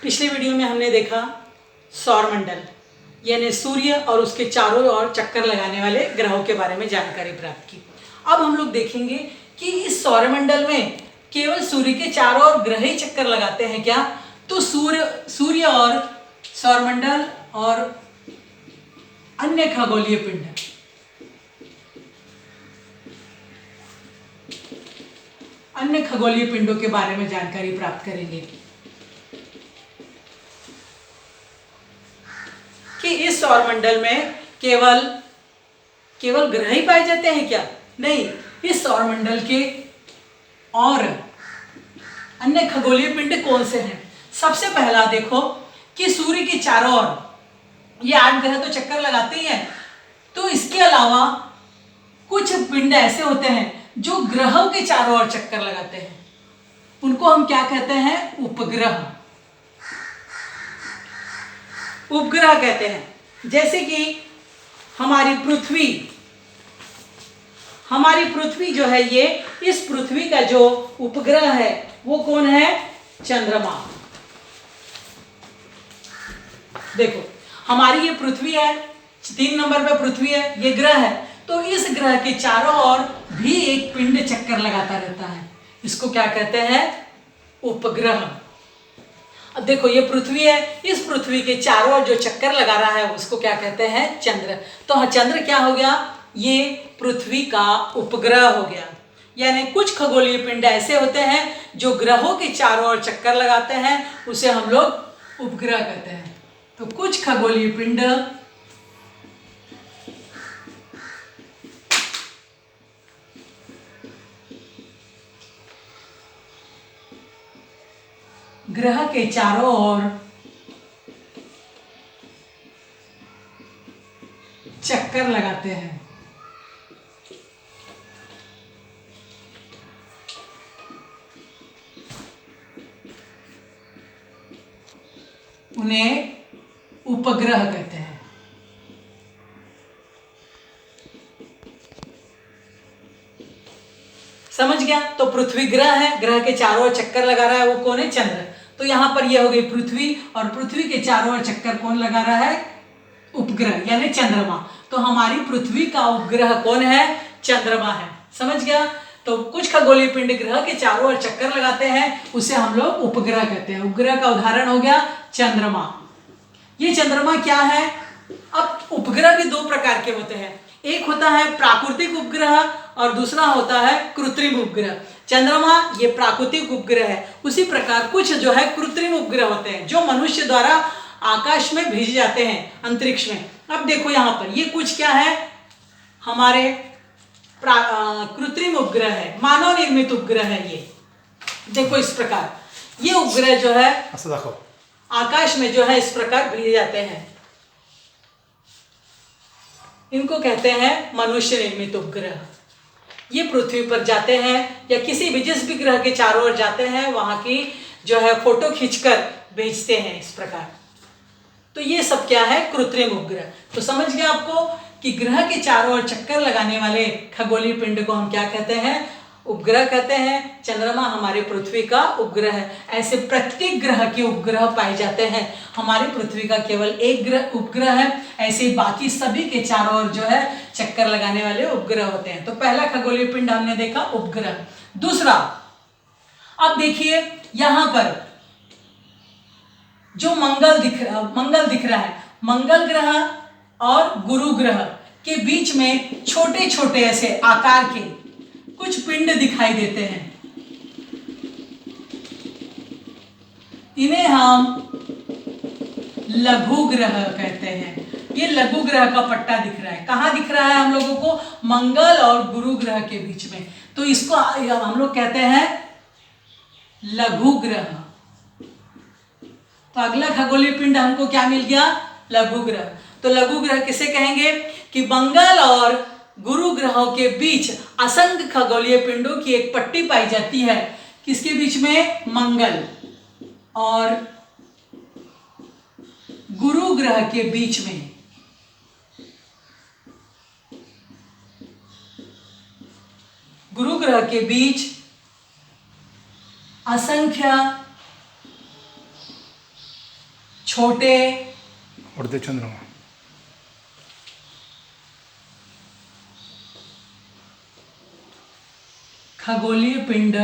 पिछले वीडियो में हमने देखा सौरमंडल यानी सूर्य और उसके चारों ओर चक्कर लगाने वाले ग्रहों के बारे में जानकारी प्राप्त की। अब हम लोग देखेंगे कि इस सौरमंडल में केवल सूर्य के चारों ओर ग्रह ही चक्कर लगाते हैं क्या? तो सूर्य और सौरमंडल और अन्य खगोलीय पिंडों के बारे में जानकारी प्राप्त करेंगे कि इस सौरमंडल में केवल ग्रह ही पाए जाते हैं क्या? नहीं, इस सौरमंडल के और अन्य खगोलीय पिंड कौन से हैं? सबसे पहला देखो कि सूर्य के चारों ओर ये 8 ग्रह तो चक्कर लगाते ही हैं, तो इसके अलावा कुछ पिंड ऐसे होते हैं जो ग्रहों के चारों ओर चक्कर लगाते हैं। उनको हम क्या कहते हैं? उपग्रह कहते हैं। जैसे कि हमारी पृथ्वी जो है, ये इस पृथ्वी का जो उपग्रह है वो कौन है? चंद्रमा। देखो हमारी ये पृथ्वी है, 3 नंबर पे पृथ्वी है, ये ग्रह है, तो इस ग्रह के चारों ओर भी एक पिंड चक्कर लगाता रहता है। इसको क्या कहते हैं? उपग्रह। अब देखो ये पृथ्वी है, इस पृथ्वी के चारों ओर जो चक्कर लगा रहा है उसको क्या कहते हैं? चंद्र। तो चंद्र क्या हो गया? ये पृथ्वी का उपग्रह हो गया। यानी कुछ खगोलीय पिंड ऐसे होते हैं जो ग्रहों के चारों ओर चक्कर लगाते हैं, उसे हम लोग उपग्रह कहते हैं। तो कुछ खगोलीय पिंड ग्रह के चारों ओर चक्कर लगाते हैं। उन्हें उपग्रह कहते हैं। समझ गया? तो पृथ्वी ग्रह है, ग्रह के चारों ओर चक्कर लगा रहा है, वो कौन है? चंद्र। तो यहां पर ये हो गई पृथ्वी, और पृथ्वी के चारों ओर चक्कर कौन लगा रहा है? उपग्रह यानी चंद्रमा। तो हमारी पृथ्वी का उपग्रह कौन है? चंद्रमा है। समझ गया? तो कुछ खगोलीय पिंड ग्रह के चारों ओर चक्कर लगाते हैं, उसे हम लोग उपग्रह कहते हैं। उपग्रह का उदाहरण हो गया चंद्रमा। ये चंद्रमा क्या है? अब उपग्रह भी 2 प्रकार के होते हैं। एक होता है प्राकृतिक उपग्रह और दूसरा होता है कृत्रिम उपग्रह। चंद्रमा ये प्राकृतिक उपग्रह है, उसी प्रकार कुछ जो है कृत्रिम उपग्रह होते हैं जो मनुष्य द्वारा आकाश में भेजे जाते हैं, अंतरिक्ष में। अब देखो यहाँ पर ये कुछ क्या है? हमारे कृत्रिम उपग्रह है, मानव निर्मित उपग्रह है। ये देखो इस प्रकार ये उपग्रह जो है आकाश में जो है इस प्रकार भेजे जाते हैं, इनको कहते हैं मनुष्य निर्मित उपग्रह। ये पृथ्वी पर जाते हैं या किसी भी जिस भी ग्रह के चारों ओर जाते हैं वहां की जो है फोटो खींचकर भेजते हैं इस प्रकार। तो ये सब क्या है? कृत्रिम उपग्रह। तो समझ गया आपको कि ग्रह के चारों ओर चक्कर लगाने वाले खगोलीय पिंड को हम क्या कहते हैं? उपग्रह कहते हैं। चंद्रमा हमारे पृथ्वी का उपग्रह है। ऐसे प्रत्येक ग्रह के उपग्रह पाए जाते हैं। हमारी पृथ्वी का केवल एक ग्रह उपग्रह है, ऐसे बाकी सभी के चारों ओर जो है चक्कर लगाने वाले उपग्रह होते हैं। तो पहला खगोलीय पिंड हमने देखा उपग्रह। दूसरा, अब देखिए यहां पर जो मंगल दिख रहा है, मंगल ग्रह और गुरु ग्रह के बीच में छोटे छोटे ऐसे आकार के कुछ पिंड दिखाई देते हैं। इन्हें हम लघु ग्रह कहते हैं। ये लघु ग्रह का पट्टा दिख रहा है। कहाँ दिख रहा है हम लोगों को? मंगल और गुरु ग्रह के बीच में। तो इसको हम लोग कहते हैं लघु ग्रह। तो अगला खगोलीय पिंड हमको क्या मिल गया? लघु ग्रह। तो लघु ग्रह किसे कहेंगे? कि मंगल और गुरु ग्रहों के बीच असंख्य खगोलीय पिंडों की एक पट्टी पाई जाती है। किसके बीच में? मंगल और गुरु ग्रह के बीच में गुरु ग्रह के बीच असंख्य छोटे उड़ते चंद्रमा खगोलीय पिंड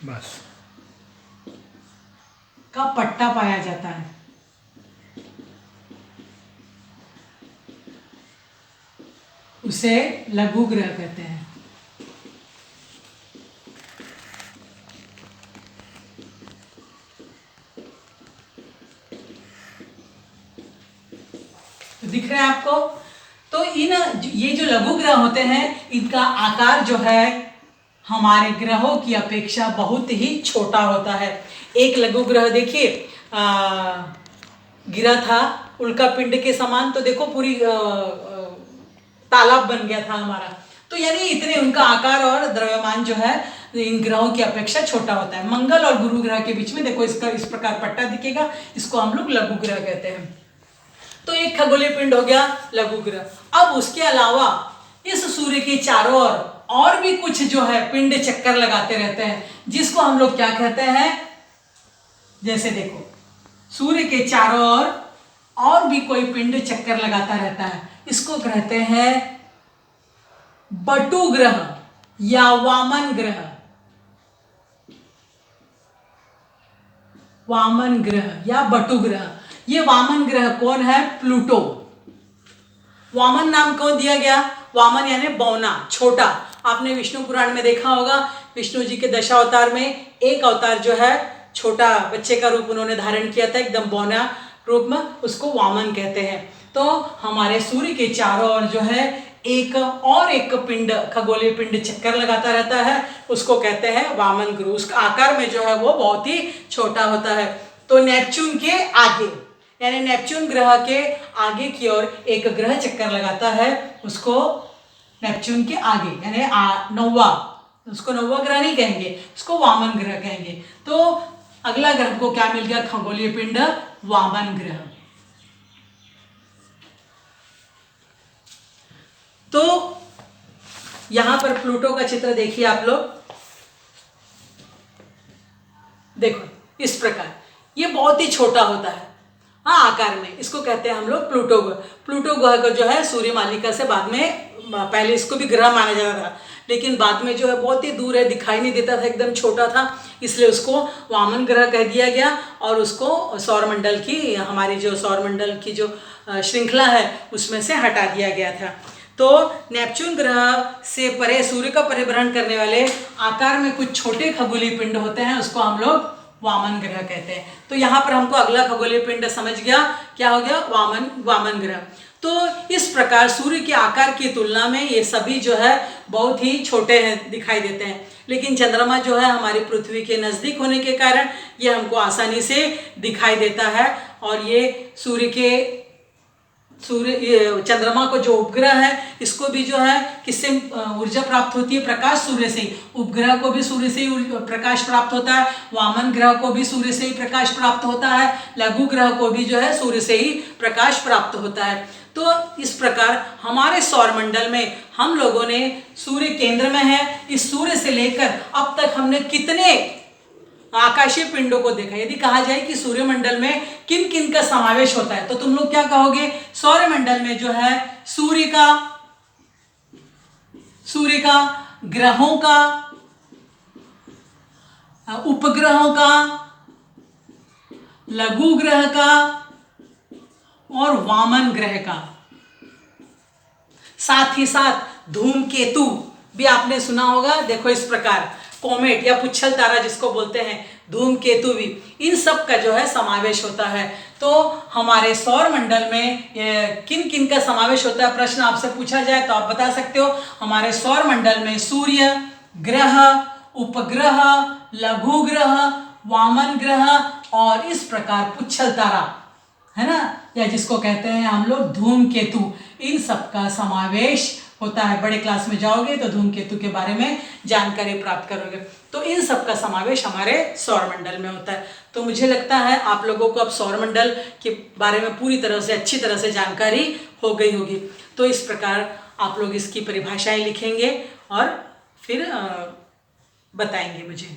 बस का पट्टा पाया जाता है। उसे लघु ग्रह कहते हैं। तो दिख रहा है आपको? तो ये जो लघु ग्रह होते हैं इनका आकार जो है हमारे ग्रहों की अपेक्षा बहुत ही छोटा होता है। एक लघु ग्रह देखिए गिरा था उल्का पिंड के समान, तो देखो पूरी तालाब बन गया था हमारा। तो यानी इतने उनका आकार और द्रव्यमान जो है इन ग्रहों की अपेक्षा छोटा होता है। मंगल और गुरु ग्रह के बीच में देखो इसका इस प्रकार पट्टा दिखेगा, इसको हम लोग लघु ग्रह कहते हैं। तो एक खगोलीय पिंड हो गया लघु ग्रह। अब उसके अलावा इस सूर्य के चारों ओर और भी कुछ जो है पिंड चक्कर लगाते रहते हैं, जिसको हम लोग क्या कहते हैं? जैसे देखो सूर्य के चारों ओर और भी कोई पिंड चक्कर लगाता रहता है, इसको कहते हैं बटु ग्रह या वामन ग्रह। वामन ग्रह या बटु ग्रह। ये वामन ग्रह कौन है? प्लूटो। वामन नाम क्यों दिया गया? वामन यानी बौना, छोटा। आपने विष्णु पुराण में देखा होगा, विष्णु जी के दशावतार में एक अवतार जो है छोटा बच्चे का रूप उन्होंने धारण किया था, एकदम बौना रूप में, उसको वामन कहते हैं। तो हमारे सूर्य के चारों ओर जो है एक पिंड खगोलीय पिंड चक्कर लगाता रहता है, उसको कहते हैं वामन ग्रह। उसका आकार में जो है वो बहुत ही छोटा होता है। तो नेपच्यून के आगे यानी नेपच्यून ग्रह के आगे की ओर एक ग्रह चक्कर लगाता है, उसको नेपच्यून के आगे यानी नौवा, उसको नौवा ग्रह नहीं कहेंगे, उसको वामन ग्रह कहेंगे। तो अगला ग्रह को क्या मिल गया? खगोलीय पिंड वामन ग्रह। तो यहां पर प्लूटो का चित्र देखिए आप लोग, देखो इस प्रकार ये बहुत ही छोटा होता है आकार में, इसको कहते हैं हम लोग प्लूटो ग्रह। प्लूटो ग्रह को जो है सूर्य मालिका से बाद में, पहले इसको भी ग्रह माना जाता था, लेकिन बाद में जो है बहुत ही दूर है, दिखाई नहीं देता था, एकदम छोटा था, इसलिए उसको वामन ग्रह कह दिया गया और उसको सौरमंडल की, हमारी जो सौरमंडल की जो श्रृंखला है उसमें से हटा दिया गया था। तो नेपच्यून ग्रह से परे सूर्य का परिभ्रमण करने वाले आकार में कुछ छोटे खगोलीय पिंड होते हैं, उसको हम लोग वामन ग्रह कहते हैं। तो यहाँ पर हमको अगला खगोलीय पिंड समझ गया, क्या हो गया? वामन ग्रह। तो इस प्रकार सूर्य के आकार की तुलना में ये सभी जो है बहुत ही छोटे हैं, दिखाई देते हैं, लेकिन चंद्रमा जो है हमारी पृथ्वी के नज़दीक होने के कारण ये हमको आसानी से दिखाई देता है। और ये चंद्रमा को जो उपग्रह है इसको भी जो है किससे ऊर्जा प्राप्त होती है? प्रकाश सूर्य से। उपग्रह को भी सूर्य से ही प्रकाश प्राप्त होता है, वामन ग्रह को भी सूर्य से ही प्रकाश प्राप्त होता है, लघु ग्रह को भी जो है सूर्य से ही प्रकाश प्राप्त होता है। तो इस प्रकार हमारे सौरमंडल में हम लोगों ने सूर्य केंद्र में है, इस सूर्य से लेकर अब तक हमने कितने आकाशीय पिंडों को देखा। यदि कहा जाए कि सूर्यमंडल में किन किन का समावेश होता है तो तुम लोग क्या कहोगे? सौरमंडल में जो है सूर्य का, ग्रहों का, उपग्रहों का, लघु ग्रह का और वामन ग्रह का, साथ ही साथ धूमकेतु भी आपने सुना होगा। देखो इस प्रकार कोमेट या पुच्छल तारा जिसको बोलते हैं, धूमकेतु भी, इन सब का जो है समावेश होता है। तो हमारे सौर मंडल में किन किन का समावेश होता है, प्रश्न आपसे पूछा जाए तो आप बता सकते हो। हमारे सौर मंडल में सूर्य, ग्रह, उपग्रह, लघु ग्रह, वामन ग्रह और इस प्रकार पुच्छल तारा है ना, या जिसको कहते हैं हम लोग धूमकेतु, इन सब का समावेश होता है, बड़े क्लास में जाओगे तो धूमकेतु के बारे में जानकारी प्राप्त करोगे। तो इन सब का समावेश हमारे सौरमंडल में होता है। तो मुझे लगता है आप लोगों को अब सौरमंडल के बारे में पूरी तरह से अच्छी तरह से जानकारी हो गई होगी। तो इस प्रकार आप लोग इसकी परिभाषाएं लिखेंगे और फिर बताएंगे मुझे।